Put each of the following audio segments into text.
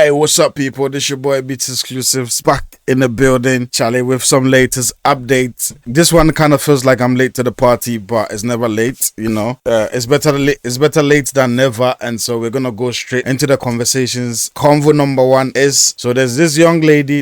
Hey, what's up, people? This your boy Beats Exclusives back in the building, Charlie, with some latest updates. This one kind of feels like I'm late to the party, but it's never late, you know. It's better late than never, and so we're gonna go straight into the conversations. Convo number one is, so there's this young lady.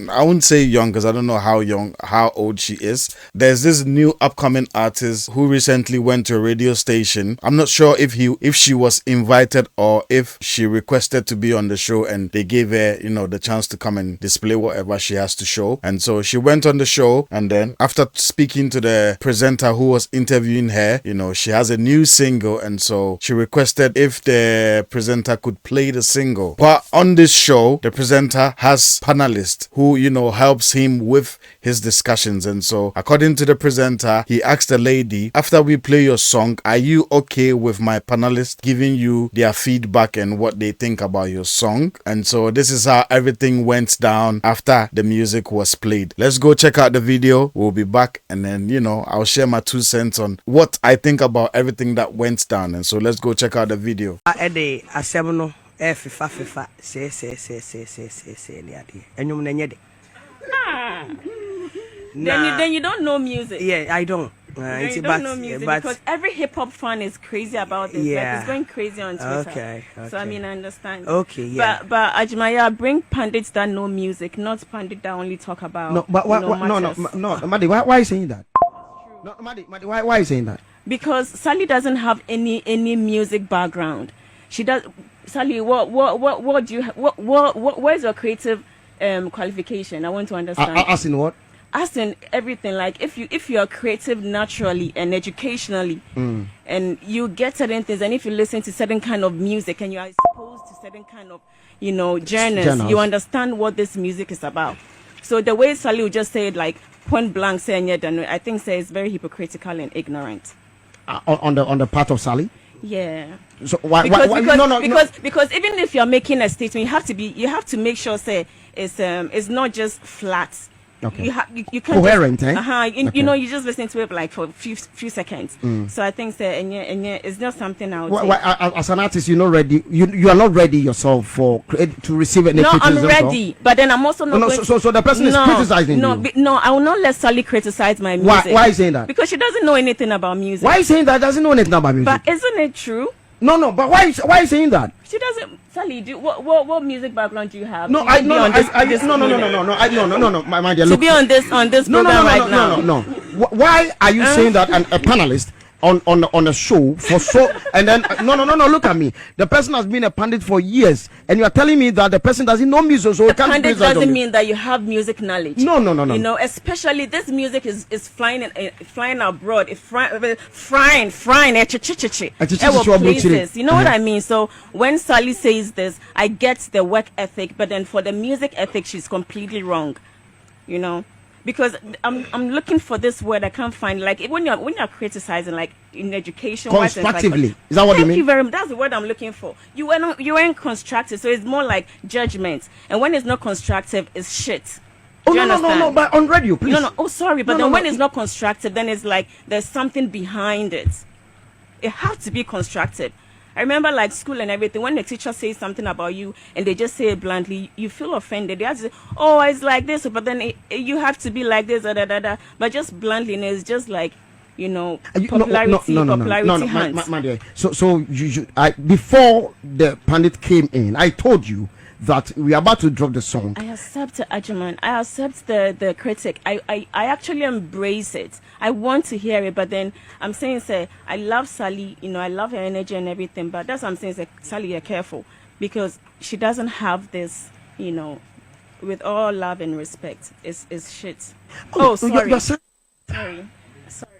I wouldn't say young because I don't know how old she is. There's this new upcoming artist who recently went to a radio station. I'm not sure if she was invited or if she requested to be on the show, and they gave her, the chance to come and display whatever she has to show. And so she went on the show, and then after speaking to the presenter who was interviewing her, she has a new single, and so she requested if the presenter could play the single. But on this show, the presenter has panelists who, helps him with his discussions. And so according to the presenter, he asked the lady, after we play your song, are you okay with my panelists giving you their feedback and what they think about your song? And so this is how everything went down after the music was played. Let's go check out the video. We'll be back, and then, I'll share my 2 cents on what I think about everything that went down. And so let's go check out the video. Then you don't know music. Yeah, I don't. You don't know music because every hip hop fan is crazy about this. Yeah. Like, it's going crazy on Twitter. Okay. So I understand. Okay, yeah. But Ajmaya, bring pundits that know music, not pundits that only talk about. No, but Maddy, why are you saying that? No, Maddy, why are you saying that? Because Sally doesn't have any music background. She does. Sally, what do you where's your creative qualification? I want to understand. As in what? As in everything, like if you are creative naturally and educationally, and you get certain things, and if you listen to certain kind of music and you are exposed to certain kind of genres, you understand what this music is about. So the way Sally would just say it, like point blank saying it, and I think it's very hypocritical and ignorant. On the part of Sally. Yeah. So why? Because even if you're making a statement, you have to make sure it's not just flat. Okay. You can't coherent, just, okay. You just listen to it like for a few seconds. So I think that it's not something I would as an artist, you're not ready. You are not ready yourself to receive any criticism. No, I'm ready, but then I'm also not. So the person is criticizing you. No, I will not let Sally criticize my music. Why are you saying that? Because she doesn't know anything about music. Why are you saying that? Doesn't know anything about music. But isn't it true? No. But why are you saying that? She doesn't. Sally, what music background do you have? No, my dear. To be on this program right now. No. Why are you saying that a panelist on a show for so and then no, look at me. The person has been a pundit for years, and you are telling me that the person doesn't know music, so the pundit doesn't mean that you have music knowledge. No. Especially this music is flying abroad. It's flying places. You know what I mean? So when Sally says this, I get the work ethic, but then for the music ethic, she's completely wrong. Because I'm looking for this word, I can't find. Like when you're criticizing, like in education, constructively, is that what you mean? Thank you very much. That's the word I'm looking for. You weren't constructive, so it's more like judgment. And when it's not constructive, it's shit. No, but on radio, please. No. Oh, sorry, but when it's not constructive, then it's like there's something behind it. It has to be constructive. I remember like school and everything, when the teacher says something about you and they just say it bluntly, you feel offended. They have to say, oh, it's like this, but then you have to be like this, but just bluntly, and it's just like, popularity hunts. My dear. So before the pundit came in, I told you that we are about to drop the song. I accept Ajuman. I accept the critic. I actually embrace it. I want to hear it, but then I'm saying, I love Sally. I love her energy and everything. But that's what I'm saying. Sally, you're careful because she doesn't have this. With all love and respect, it's shit. Sorry. Sorry.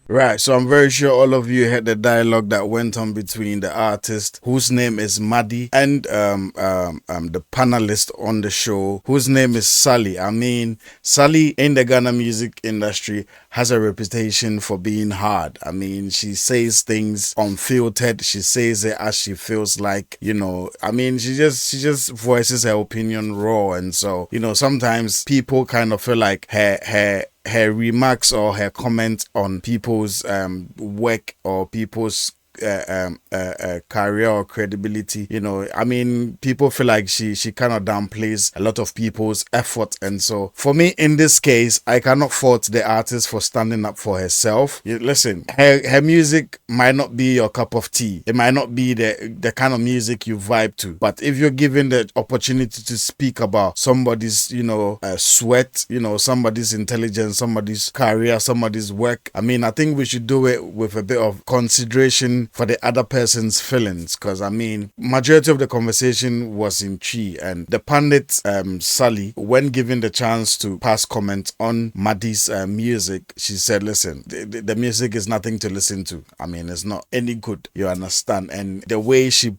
Right, so I'm very sure all of you heard the dialogue that went on between the artist whose name is Maddy and the panelist on the show whose name is Sally. I mean, Sally in the Ghana music industry has a reputation for being hard. I mean, she says things unfiltered. She says it as she feels like, I mean, she just voices her opinion raw. And so, sometimes people kind of feel like her remarks or her comments on people's work or people's career or credibility. You know, I mean, people feel like she kind of downplays a lot of people's effort, and so for me in this case, I cannot fault the artist for standing up for herself. Listen, her music might not be your cup of tea. It might not be the kind of music you vibe to, but if you're given the opportunity to speak about somebody's, you know, sweat, you know, somebody's intelligence, somebody's career, somebody's work, I mean, I think we should do it with a bit of consideration for the other person's feelings, because I mean, majority of the conversation was in Chi, and the pundit Sally, when given the chance to pass comment on Maddy's music, she said, listen, the music is nothing to listen to. I mean, it's not any good, you understand? And the way she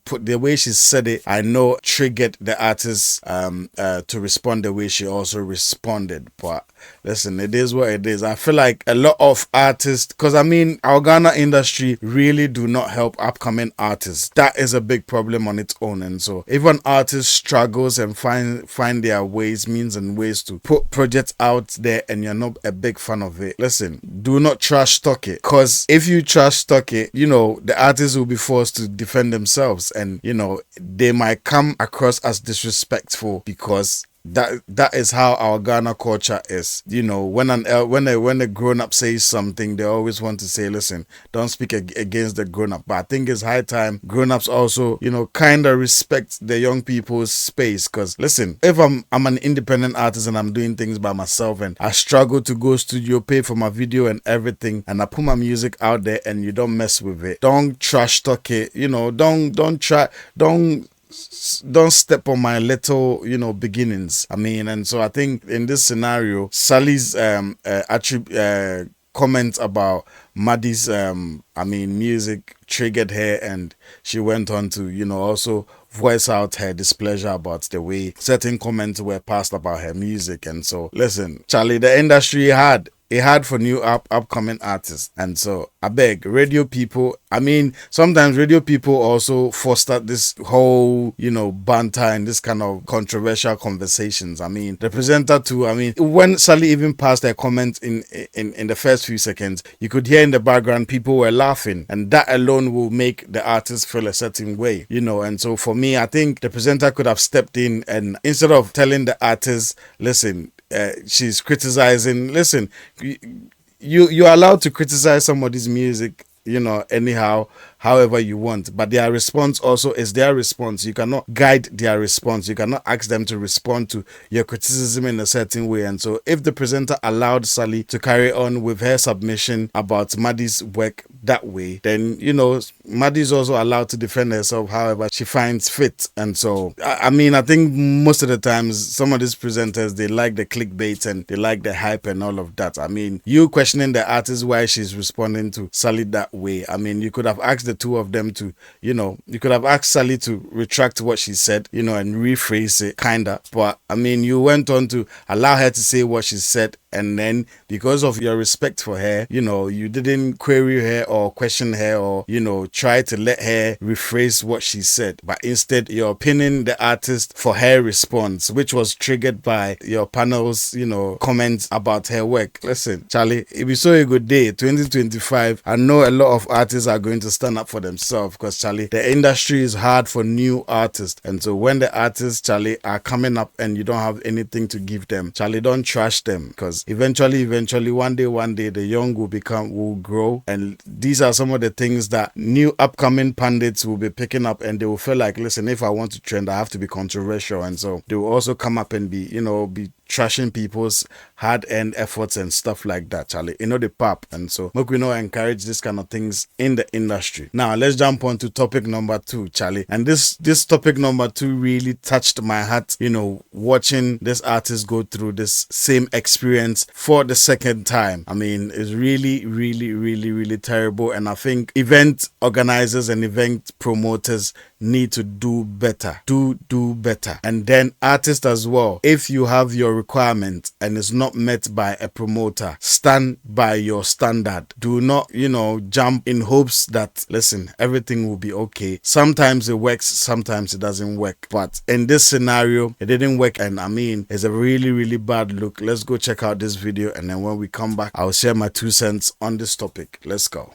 said it, I know triggered the artist to respond the way she also responded. But listen, it is what it is. I feel like a lot of artists, because I mean, our Ghana industry really do not help upcoming artists. That is a big problem on its own. And so if an artist struggles and find their means and ways to put projects out there, and you're not a big fan of it, listen, do not trash talk it, because if you trash talk it, you know, the artists will be forced to defend themselves, and you know, they might come across as disrespectful, because that is how our Ghana culture is. You know, when a grown up says something, they always want to say, listen, don't speak against the grown up. But I think it's high time grown ups also, you know, kind of respect the young people's space. Because listen, if I'm an independent artist and I'm doing things by myself, and I struggle to go studio, pay for my video and everything, and I put my music out there, and you don't mess with it, don't trash talk it, you know, don't step on my little, you know, beginnings. I mean, and so I think in this scenario, Sally's comment about Maddy's music triggered her, and she went on to, you know, also voice out her displeasure about the way certain comments were passed about her music. And so listen, Charlie, the industry hard for new upcoming artists. And so I beg radio people, I mean, sometimes radio people also foster this whole, you know, banter and this kind of controversial conversations. I mean, the presenter too, I mean, when Sally even passed her comment in the first few seconds, you could hear in the background people were laughing, and that alone will make the artist feel a certain way, you know. And so for me, I think the presenter could have stepped in, and instead of telling the artist, listen, she's criticizing, listen, you're allowed to criticize somebody's music, you know, anyhow, however you want, but their response also is their response. You cannot guide their response. You cannot ask them to respond to your criticism in a certain way. And so if the presenter allowed Sally to carry on with her submission about Maddy's work that way, then, you know, Maddy is also allowed to defend herself however she finds fit. And so I mean, I think most of the times some of these presenters, they like the clickbait and they like the hype and all of that. I mean, you questioning the artist why she's responding to Sally that way, I mean, you could have asked the two of them to, you know, you could have asked Sally to retract what she said, you know, and rephrase it, kinda. But I mean, you went on to allow her to say what she said, and then because of your respect for her, you know, you didn't query her or question her or, you know, try to let her rephrase what she said, but instead you're pinning the artist for her response, which was triggered by your panel's, you know, comments about her work. Listen, Charlie, if you saw a good day, 2025, I know a lot of artists are going to stand up for themselves, because, Charlie, the industry is hard for new artists. And so when the artists, Charlie, are coming up and you don't have anything to give them, Charlie, don't trash them, because eventually, one day, the young will grow. And these are some of the things that new upcoming pundits will be picking up, and they will feel like, listen, if I want to trend, I have to be controversial. And so they will also come up and be trashing people's hard-earned efforts and stuff like that, Charlie. You know, the pop. And so we not encourage this kind of things in the industry. Now let's jump on to topic number 2, Charlie. And this topic number 2 really touched my heart, you know, watching this artist go through this same experience for the second time. I mean, it's really, really, really, really terrible. And I think event organizers and event promoters need to do better. Do better. And then artists as well. If you have your requirement and it's not met by a promoter, stand by your standard. Do not, you know, jump in hopes that, listen, everything will be okay. Sometimes it works, sometimes it doesn't work. But in this scenario, it didn't work. And I mean, it's a really, really bad look. Let's go check out this video. And then when we come back, I'll share my 2 cents on this topic. Let's go.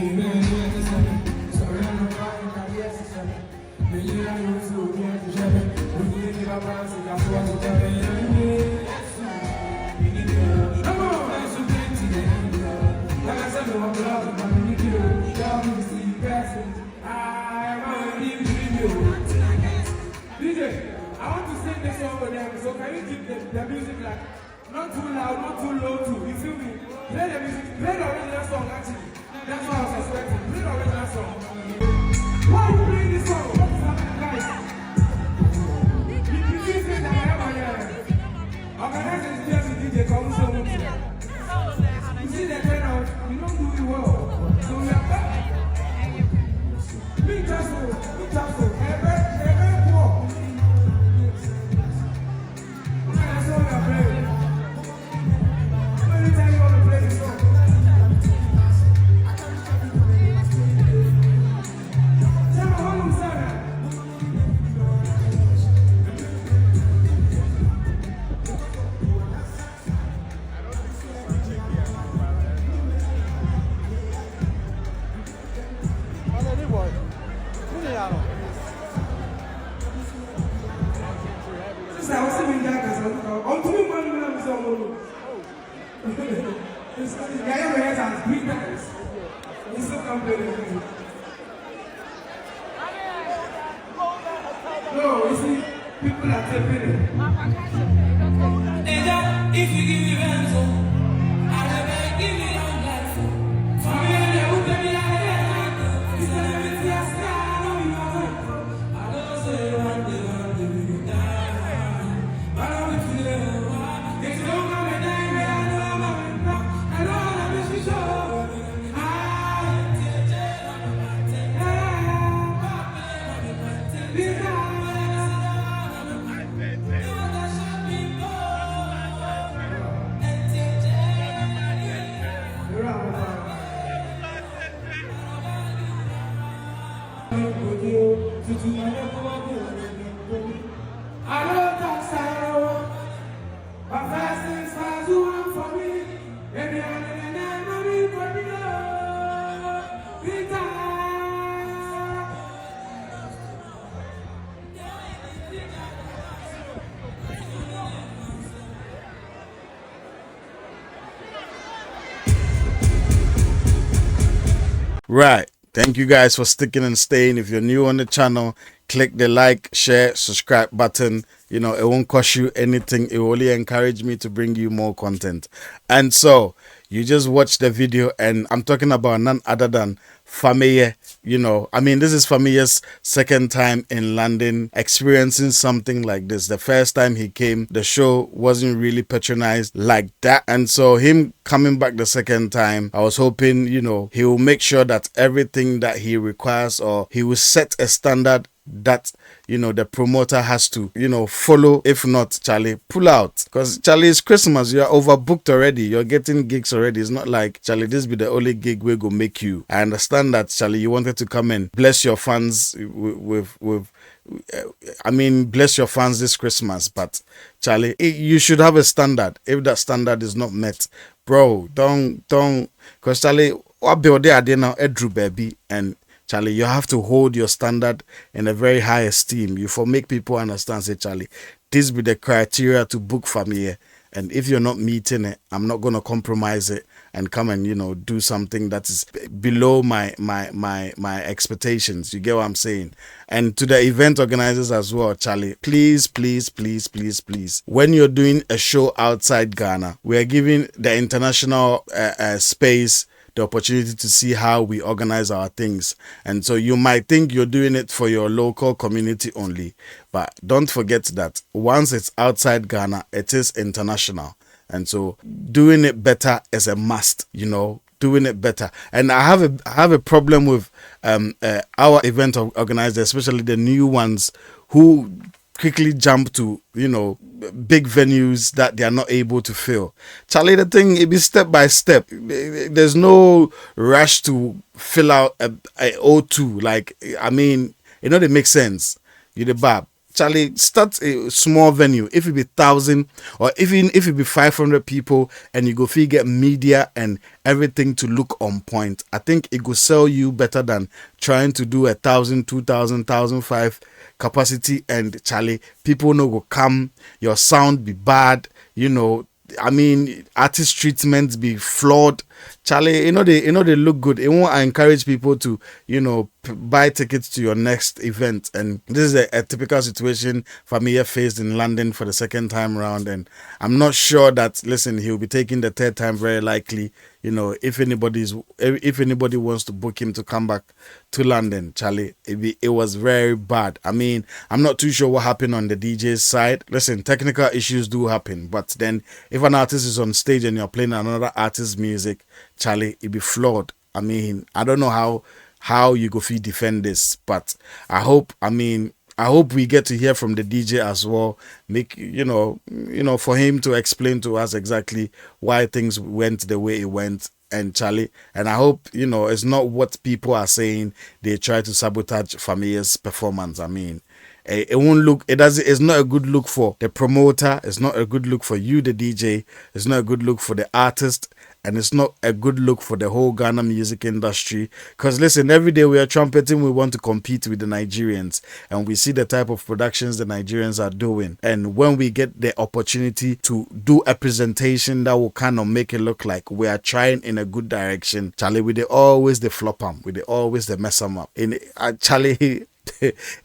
I want to sing this song for them, so can you keep the music like not too loud, not too low too, you feel me? Play the music, play the original song actually. That's what I was expecting, play the original song. Why are you playing this song? What's happening guys? You see that I am here. Organizing the jazz DJ come so much. You see the turnout, you don't do it well. So we are back. Big tassel, every poor. No, you see, people are tapping it. If you give me rental, I never give me on life. For me, I will tell me I it's not everything I say, I know you are. I don't say one day you die. But I will feel it. If you don't come and die, I know I don't want to miss you show. Right. Thank you guys for sticking and staying. If you're new on the channel, click the like, share, subscribe button. You know, it won't cost you anything. It will only encourage me to bring you more content. And so, you just watch the video, and I'm talking about none other than Fameye. You know, I mean, this is Fameye's second time in London experiencing something like this. The first time he came, the show wasn't really patronized like that. And so him coming back the second time, I was hoping, you know, he will make sure that everything that he requires, or he will set a standard that, you know, the promoter has to, you know, follow. If not, Charlie, pull out. Because Charlie, it's Christmas. You're overbooked already. You're getting gigs already. It's not like, Charlie, this be the only gig we're going to make you. I understand that, Charlie, you wanted to come and bless your fans bless your fans this Christmas. But, Charlie, you should have a standard. If that standard is not met, bro, don't. Because, Charlie, what build there now, Edru, baby, and Charlie, you have to hold your standard in a very high esteem. You for make people understand, say, Charlie, this be the criteria to book Fameye. And if you're not meeting it, I'm not going to compromise it and come and, you know, do something that is below my expectations. You get what I'm saying? And to the event organizers as well, Charlie, please, when you're doing a show outside Ghana, we're giving the international space the opportunity to see how we organize our things. And so you might think you're doing it for your local community only, but don't forget that once it's outside Ghana, it is international. And so doing it better is a must, you know, doing it better. And I have a problem with our event organizers, especially the new ones who quickly jump to, you know, big venues that they are not able to fill. Charlie, the thing, it be step by step. There's no rush to fill out a O2. Like, I mean, you know, it makes sense. You the bab. Charlie, start a small venue. If it be 1,000 or even if it be 500 people, and you go fee get media and everything to look on point, I think it will sell you better than trying to do 1,000, 2,000, 1,005 capacity, and Charlie, people no go come, your sound be bad, you know. I mean, artist treatments be flawed. Charlie, they look good. It won't encourage people to, buy tickets to your next event. And this is a typical situation Fameye faced in London for the second time round. And I'm not sure that, listen, he'll be taking the third time very likely. If anybody wants to book him to come back to London, Charlie, it was very bad. I mean, I'm not too sure what happened on the DJ's side. Listen, technical issues do happen, but then if an artist is on stage and you're playing another artist's music, Charlie, it be flawed. I mean, I don't know how you go fit defend this, but I hope we get to hear from the DJ as well. Make for him to explain to us exactly why things went the way it went. And Charlie, and I hope it's not what people are saying. They try to sabotage Fameye's performance. I mean, it won't look. It's not a good look for the promoter. It's not a good look for you, the DJ. It's not a good look for the artist. And it's not a good look for the whole Ghana music industry. Because listen, every day we are trumpeting, we want to compete with the Nigerians. And we see the type of productions the Nigerians are doing. And when we get the opportunity to do a presentation that will kind of make it look like we are trying in a good direction, Charlie, we always the flop them. We always the mess them up. And Charlie,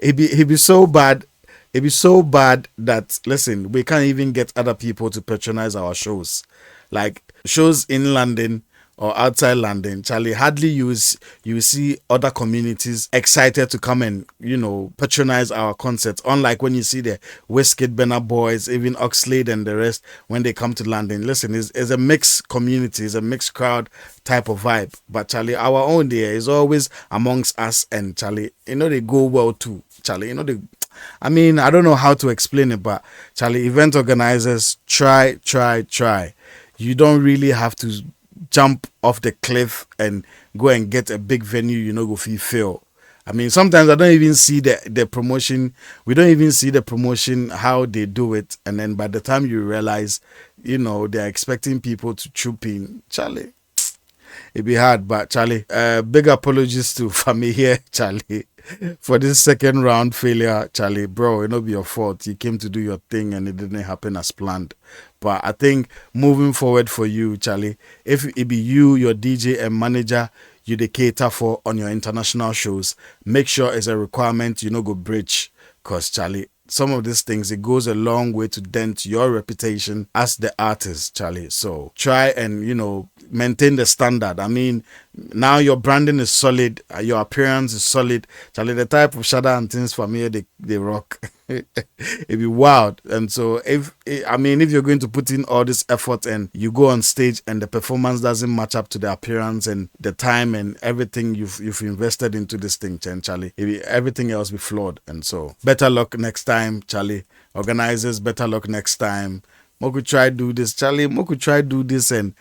he be so bad. It be so bad that, listen, we can't even get other people to patronize our shows. Like shows in London or outside London, Charlie, hardly you see other communities excited to come and patronize our concerts. Unlike when you see the Wizkid, Burna Boys, even Oxlade and the rest when they come to London. Listen, it's a mixed community, it's a mixed crowd type of vibe. But Charlie, our own there is always amongst us, and Charlie, they go well too. Charlie, I mean, I don't know how to explain it, but Charlie, event organizers, try. You don't really have to jump off the cliff and go and get a big venue, go fail. I mean, sometimes I don't even see the promotion. We don't even see the promotion, how they do it. And then by the time you realize, they're expecting people to troop in. Charlie, it'd be hard, but Charlie, big apologies to Fameye, Charlie, for this second round failure. Charlie, bro, it not be your fault. You came to do your thing and it didn't happen as planned. But I think moving forward for you, Charlie, if it be you, your DJ and manager, you the cater for on your international shows, make sure it's a requirement go bridge. Because, Charlie, some of these things, it goes a long way to dent your reputation as the artist, Charlie. So try and, maintain the standard. I mean, now your branding is solid, your appearance is solid. Charlie, the type of shadow and things for me, they rock. It'd be wild. And so if you're going to put in all this effort and you go on stage and the performance doesn't match up to the appearance and the time and everything you've invested into this thing, Charlie, everything else be flawed. And so better luck next time, Charlie. Organizers, better luck next time. Moku try do this, Charlie. Moku try do this, and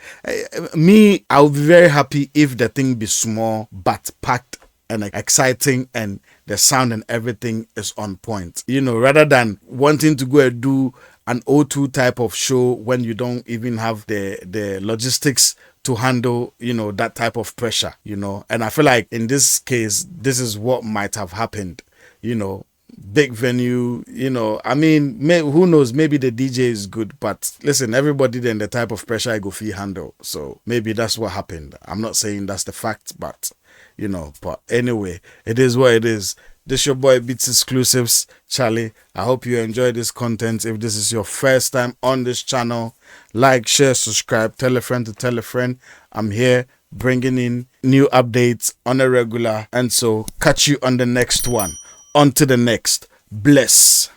I'll be very happy if the thing be small but packed and exciting, and the sound and everything is on point. Rather than wanting to go and do an O2 type of show when you don't even have the logistics to handle, that type of pressure. And I feel like in this case, this is what might have happened. Big venue, I mean, who knows, maybe the DJ is good, but listen, everybody then the type of pressure I go fee handle. So maybe that's what happened. I'm not saying that's the fact, but but anyway, it is what it is. This your boy Beats Exclusives, Charlie. I hope you enjoy this content. If this is your first time on this channel, like, share, subscribe, tell a friend to tell a friend. I'm here bringing in new updates on a regular, and so catch you on the next one. On to the next. Bless.